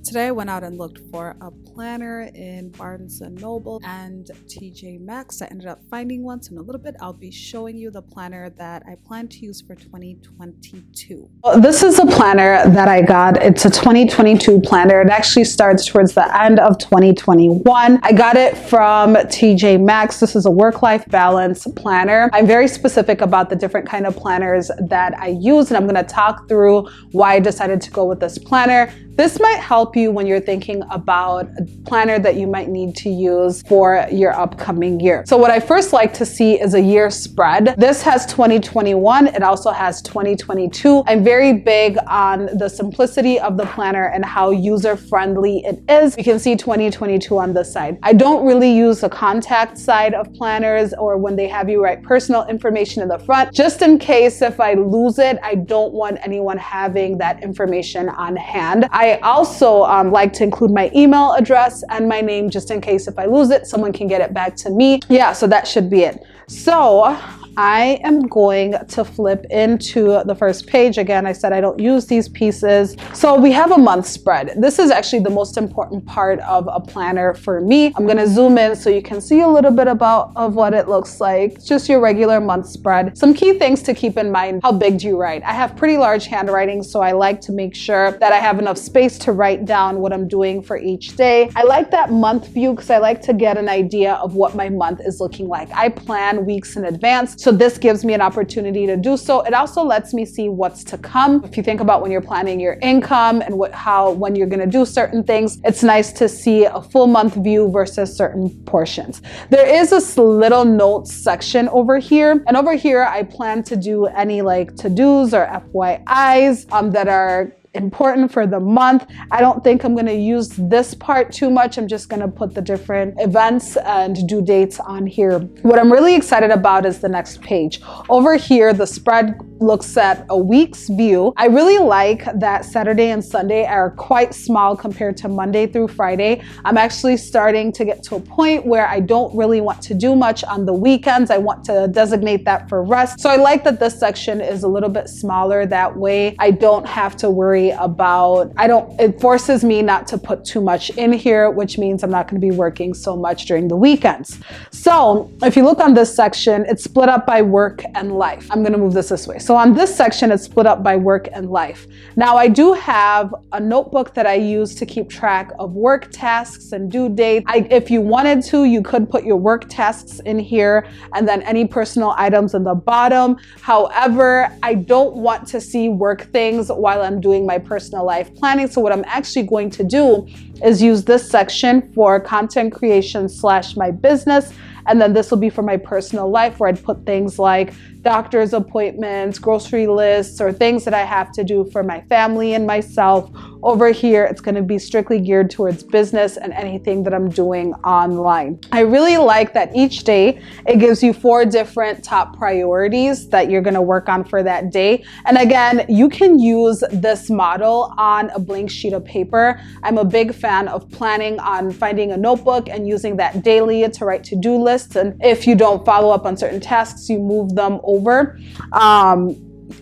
Today I went out and looked for a planner in Barnes & Noble and TJ Maxx. I ended up finding one, so in a little bit I'll be showing you the planner that I plan to use for 2022. This is a planner that I got. It's a 2022 planner. It actually starts towards the end of 2021. I got it from TJ Maxx. This is a work-life balance planner. I'm very specific about the different kind of planners that I use, and I'm going to talk through why I decided to go with this planner. This might help you when you're thinking about a planner that you might need to use for your upcoming year. So what I first like to see is a year spread. This has 2021. It also has 2022. I'm very big on the simplicity of the planner and how user-friendly it is. You can see 2022 on this side. I don't really use the contact side of planners or when they have you write personal information in the front, just in case if I lose it, I don't want anyone having that information on hand. I also like to include my email address and my name just in case if I lose it, someone can get it back to me. Yeah, so that should be it. So I am going to flip into the first page. Again, I said I don't use these pieces. So we have a month spread. This is actually the most important part of a planner for me. I'm gonna zoom in so you can see a little bit of what it looks like. It's just your regular month spread. Some key things to keep in mind. How big do you write? I have pretty large handwriting, so I like to make sure that I have enough space to write down what I'm doing for each day. I like that month view because I like to get an idea of what my month is looking like. I plan weeks in advance, so this gives me an opportunity to do so. It also lets me see what's to come. If you think about when you're planning your income and when you're gonna do certain things, it's nice to see a full month view versus certain portions. There is this little notes section over here, and over here I plan to do any like to-dos or FYIs that are important for the month. I don't think I'm going to use this part too much. I'm just going to put the different events and due dates on here. What I'm really excited about is the next page. Over here, the spread looks at a week's view. I really like that Saturday and Sunday are quite small compared to Monday through Friday. I'm actually starting to get to a point where I don't really want to do much on the weekends. I want to designate that for rest. So I like that this section is a little bit smaller. That way I don't have to worry about, it forces me not to put too much in here, which means I'm not going to be working so much during the weekends. So if you look on this section, it's split up by work and life. I'm going to move this way. So on this section, it's split up by work and life. Now I do have a notebook that I use to keep track of work tasks and due dates. If you wanted to, you could put your work tasks in here and then any personal items in the bottom. However, I don't want to see work things while I'm doing my personal life planning. So what I'm actually going to do is use this section for content creation / my business. And then this will be for my personal life where I'd put things like doctor's appointments, grocery lists, or things that I have to do for my family and myself. Over here, it's going to be strictly geared towards business and anything that I'm doing online. I really like that each day it gives you 4 different top priorities that you're going to work on for that day. And again, you can use this model on a blank sheet of paper. I'm a big fan of planning on finding a notebook and using that daily to write to-do lists. And if you don't follow up on certain tasks, you move them over.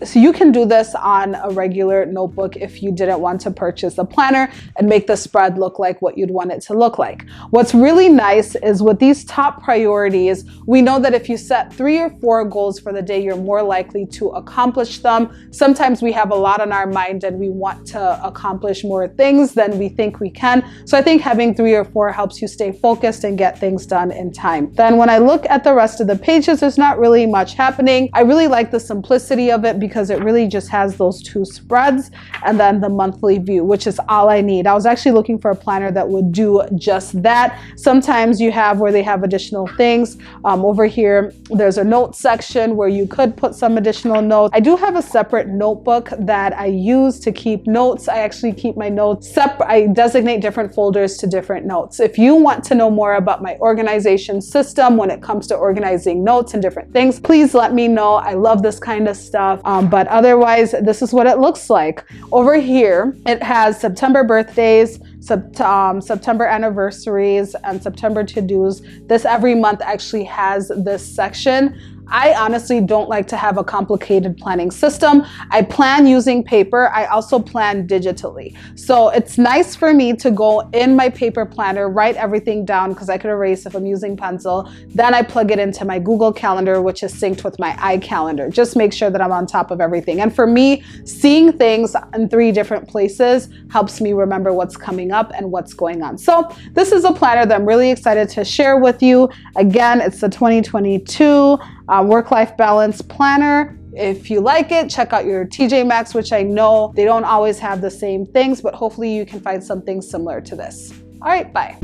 So you can do this on a regular notebook if you didn't want to purchase a planner and make the spread look like what you'd want it to look like. What's really nice is with these top priorities, we know that if you set 3 or 4 goals for the day, you're more likely to accomplish them. Sometimes we have a lot on our mind and we want to accomplish more things than we think we can. So I think having 3 or 4 helps you stay focused and get things done in time. Then when I look at the rest of the pages, there's not really much happening. I really like the simplicity of it because it really just has those 2 spreads and then the monthly view, which is all I need. I was actually looking for a planner that would do just that. Sometimes you have where they have additional things. Over here, there's a notes section where you could put some additional notes. I do have a separate notebook that I use to keep notes. I actually keep my notes separate. I designate different folders to different notes. If you want to know more about my organization system when it comes to organizing notes and different things, please let me know. I love this kind of stuff. But otherwise, this is what it looks like. Over here, it has September birthdays, September anniversaries, and September to-dos. This every month actually has this section. I honestly don't like to have a complicated planning system. I plan using paper. I also plan digitally. So it's nice for me to go in my paper planner, write everything down because I could erase if I'm using pencil. Then I plug it into my Google Calendar, which is synced with my iCalendar. Just make sure that I'm on top of everything. And for me, seeing things in 3 different places helps me remember what's coming up and what's going on. So this is a planner that I'm really excited to share with you. Again, it's the 2022 work-life balance planner. If you like it, check out your TJ Maxx, which I know they don't always have the same things, but hopefully you can find something similar to this. All right, bye.